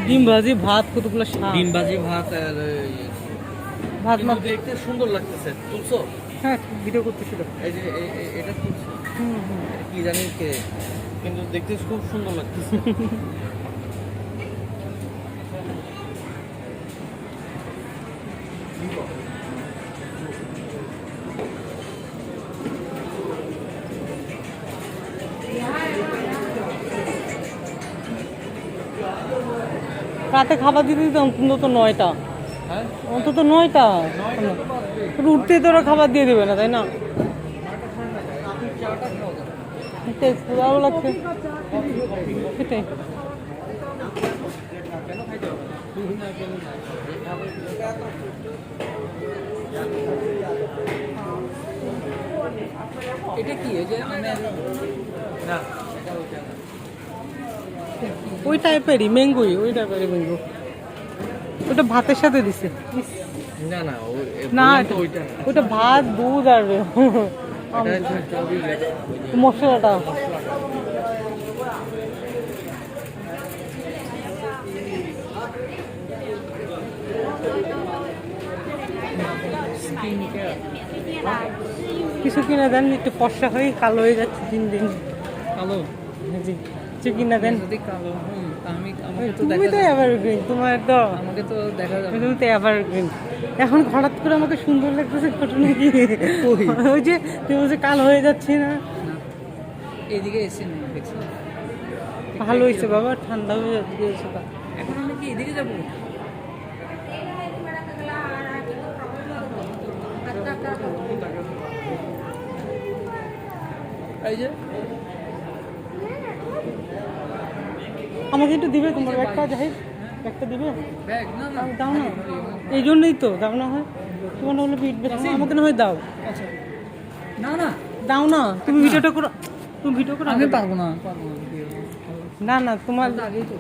ডিম ভাজি ভাত কতগুলো শাক, ডিম ভাজি ভাত আর ভাত মাছ দেখতে সুন্দর লাগতেছে। তুলছো? হ্যাঁ ভিডিও করতেছিল। এই যে এটা তুলছো? এটা কি জানি কে, কিন্তু দেখতে খুব সুন্দর লাগতেছে। রাতে খাবার দিতে দিতে অন্তত 9টা, হ্যাঁ অন্তত 9টা। উঠতে তো ওরা খাবার দিয়ে দেবে না, তাই না? ভালো লাগছে সেটাই। এটা কি এই যে না ওই টাইপেরই ম্যাঙ্গোই, ওই টাইপেরই ম্যাঙ্গো। ওটা ভাতের সাথে দিছে না না না, তো ওইটা ওটা ভাত দুধ আর মশলাটা। কিছু কিনে দেন, একটু ফর্সা হয়ে কালো হয়ে যাচ্ছে দিন দিন। কালো জি কিছু কিনে দেন। যদি কালো আমি আমাকে তো তুমি তো এভারগ্রিন, তোমার তো আমাকে তো দেখা যাবে। তুমি তো এভারগ্রিন। এখন হঠাৎ করে আমাকে সুন্দর লাগতেছে, ঘটনা কি? ওই যে তুমি বলছে কালো হয়ে যাচ্ছে না। এইদিকে এসে নেই দেখছি। ভালো হয়েছে বাবা, ঠান্ডা হয়ে যাচ্ছে। এখন আমি কি এদিকে যাবো? এই যে আমাকে একটু দিবে তোমার একটা, যাই একটা দিবে। ব্যাগ না না দাও না, এই জন্যই তো দাও না হয়। তোমার না হলে পিঠ ব্যথা, আমাকে না হয় দাও। আচ্ছা না না দাও না, তুমি ভিডিওটা করো, তুমি ভিডিও করো। আমি পারবো না না না তোমার আগেই তো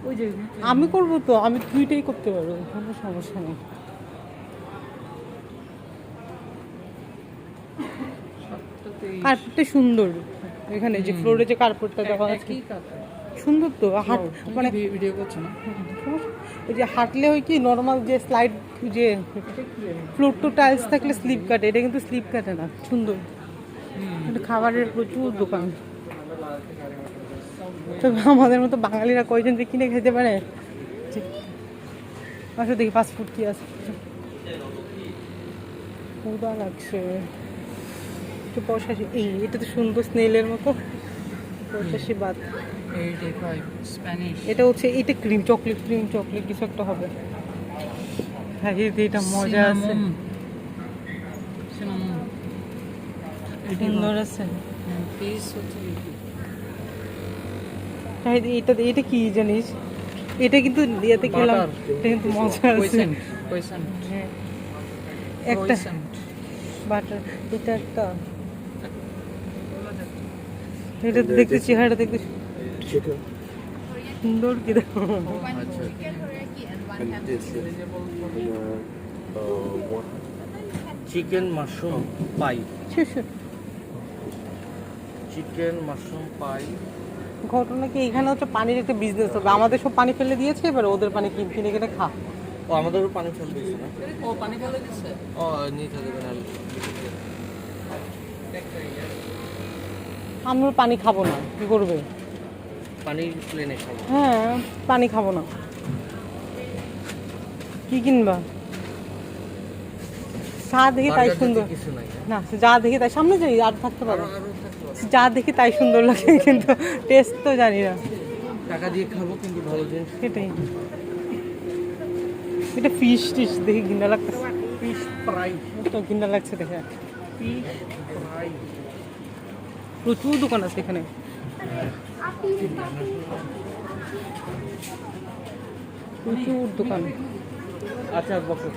ওই যে আমি করবো তো, আমি দুইটাই করতে পারবো, কোনো সমস্যা নেই। কার্পেটটা সুন্দর, এখানে যে ফ্লোরে যে কার্পেটটা দেওয়া আছে সুন্দর তো। হাট মানে ভিডিও করছো না? ওই যে হাঁটলে হয় কি নর্মাল যে স্লাইড, যে ফ্লোর টু টাইলস থাকলে স্লিপ কাটে, এটা কিন্তু স্লিপ কাটে না, সুন্দর। কিন্তু খাবারের প্রচুর দোকান। তবে আমাদের মতো বাঙালিরা কয়জন যে কিনে খেতে পারে। আসলে দেখি ফাস্টফুড কি আছে, ক্ষুধা লাগছে। একটু পয়সাশি, এই এটা তো সুন্দর স্নেলের মতো, পয়সাশি বাদ। এটা হচ্ছে, এটা ক্রিম চকলেট, ক্রিম চকলেট কিছু একটা হবে। হ্যাঁ এটা মজা আছে, সুন্দর আছে। এটা এটা কি জানিস, এটা কিন্তু ইয়েতে খেলাম, এটা কিন্তু মজা আছে। একটা বাটার, এটা একটা, এটা দেখতে চেহারাটা দেখতে সুন্দর কি দেখো। চিকেন মাশরুম পাই, চিকেন মাশরুম পাই। ঘটনা কি এখানে হচ্ছে পানির একটা বিজনেস হবে, আমাদের সব পানি ফেলে দিয়েছে, এবার ওদের পানি কিনে কিনে খা। ও আমাদেরও পানি ফেলে দিয়েছে না? ও পানি ফেলে দিচ্ছে, ও নিতে দেবে না। আমরা পানি খাবো না, কি করবে? পানি প্লেনে খাবো। হ্যাঁ পানি খাবো না। কি কিনবা? যা দেখি তাই সুন্দর, না যা দেখি তাই, সামনে যাই আর থাকতে পারো, যা দেখি তাই সুন্দর লাগে, কিন্তু টেস্ট তো জানি না। টাকা দিয়ে খাবো কিন্তু ভালো জিনিস। সেটাই। এটা ফিশ টিশ দেখি ঘিন্না লাগতেছে, ফিশ ফ্রাই তো ঘিন্না লাগছে দেখে। ফিশ ফ্রাই প্রচুর দোকান আছে এখানে। প্রচুর দোকান। আচ্ছা বসো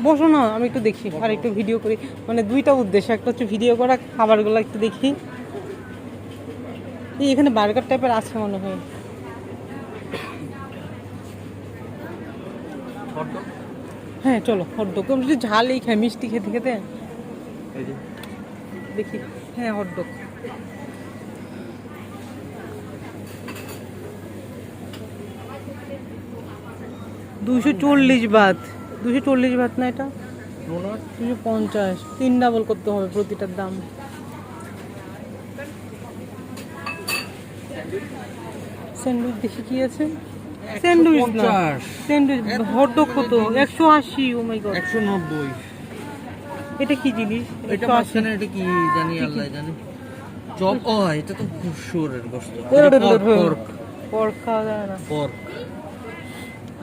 বসো না, আমি একটু দেখি আর একটু ভিডিও করি। মানে দুইটা উদ্দেশ্য, একটা হচ্ছে ভিডিও করা, খাবারগুলো একটু দেখি। এখানে বার্গার টাইপের আছে মনে হয়। হ্যাঁ চলো হটডগ, যদি ঝালই খাই, মিষ্টি খেতে খেতে দেখি। হ্যাঁ হটডগ 240 বাত 240 বাত না এটা ডোনাট 250 3 ডাবল করতে হবে প্রতিটার দাম স্যান্ডউইচ দেখি কি আছে স্যান্ডউইচ না 150 স্যান্ডউইচ হটডগ কত 180 ও মাই গড 190 এটা কি জিনিস এটা মাঝখানে এটা কি জানি আল্লাহ জানে চপ ও এটা তো খুব সুরের গোশত পর্ক খাওয়া যায় না পর্ক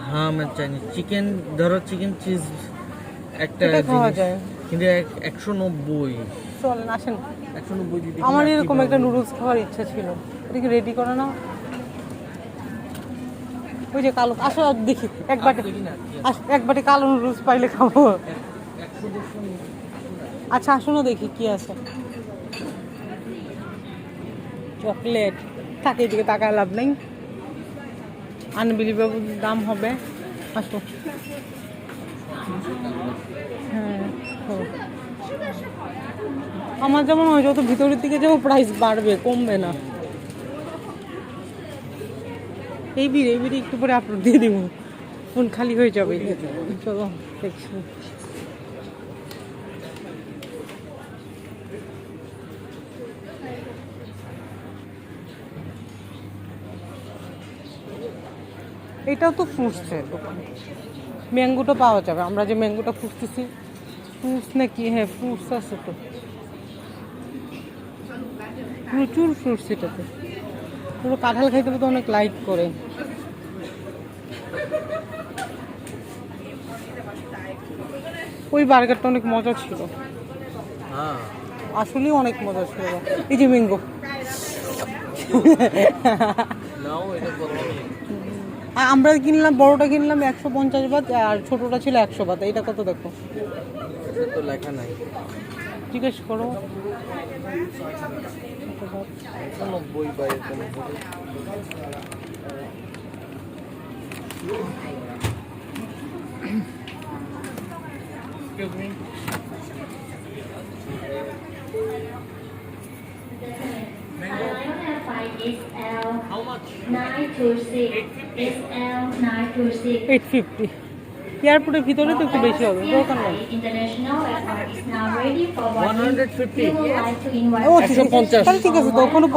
হ্যাঁ मैं চাইনি চিকেন ধরো চিকেন চিজ একটা এটা খাওয়া যায় কিন্তু 190 চলেন আসেন 190 দিদি আমার এরকম একটা নুডলস খাওয়ার ইচ্ছা ছিল এটা কি রেডি করে না ওই যে কালো আসো দেখি এক বাটি কালো নুডলস পাইলে খাবো আচ্ছা আসো না দেখি কি আছে চকলেট থাকে এদিকে টাকা লাভ নেই আনবিলিভেবল দাম হবে আসো হ্যাঁ আমার যেমন হয় যত ভিতরের দিকে যাবো প্রাইস বাড়বে কমবে না এই বিড়ে একটু পরে আপলোড দিয়ে দিব ফোন খালি হয়ে যাবে চলো দেখছি এটাও তো ফ্রুটসের দোকান ম্যাঙ্গোটা পাওয়া যাবে আমরা যে ম্যাঙ্গোটা খুঁজতেছি ফ্রুটস নাকি হ্যাঁ ফ্রুটস আছে তো প্রচুর ফ্রুটস এটাতে পুরো কাঁঠাল খাইতে তো অনেক লাইক করে ওই বার্গারটা অনেক মজা ছিল হ্যাঁ আসলেই অনেক মজা ছিল এই যে ম্যাঙ্গো নাও এটা বলো আমরা কিনলাম বড়টা কিনলাম 150 বাত আর ছোটটা ছিল 100 বাত এটা কত দেখো এটা তো লেখা নাই জিজ্ঞেস করো 90 বাই এরকম How much? 926 SL 926 850 এয়ারপোর্টের ভিতরে তো একটু বেশি হবে দোকান নাই International Airport is now ready for boarding. 150 We would like to invite ও 150 তাহলে ঠিক আছে তো ওখানে 50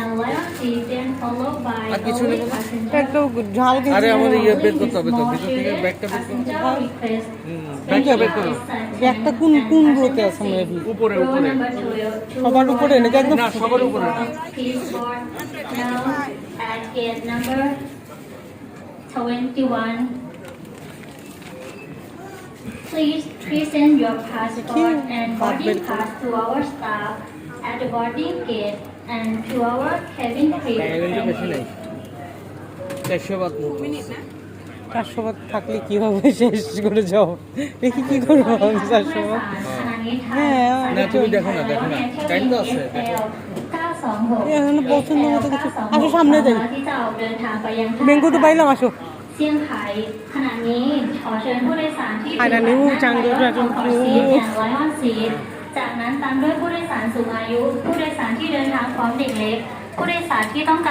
and loyal seat then followed by আর কিছু নেব না? একটা ঝাল দিয়ে আরে আমাদের ইয়ে বের করতে হবে তো ভিতর থেকে ব্যাগটা বের করতে হবে request. ব্যাগটা বের করো একটা কোন কোন রোতে আছে মেবি উপরে Row উপরে number সবার উপরে নাকি একদম না সবার উপরে না Please board now at gate number 21. Please present your passport and boarding pass to our staff at the boarding gate and to our cabin crew. কিন্তু বেশি নাই 400 বাত মতো 400 বাত থাকলে কি হবে শেষ করে যাও দেখি কি করবো 400 বাত হ্যাঁ না তুমি দেখো না টাইম তো আছে এখানে পছন্দ মতো কিছু আসো সামনে যাই ম্যাঙ্গো তো পাইলাম আসো เซี่ยงไฮ้ขณะนี้ขอเชิญผู้โดยสารที่ ขณะนี้จังด้วยจังด้วย ซีทแอนด์ไลออนซีทจากนั้นตามด้วยผู้โดยสารสูงอายุ ผู้โดยสารที่เดินทางพร้อมเด็กเล็ก ผู้โดยสารที่ต้องการ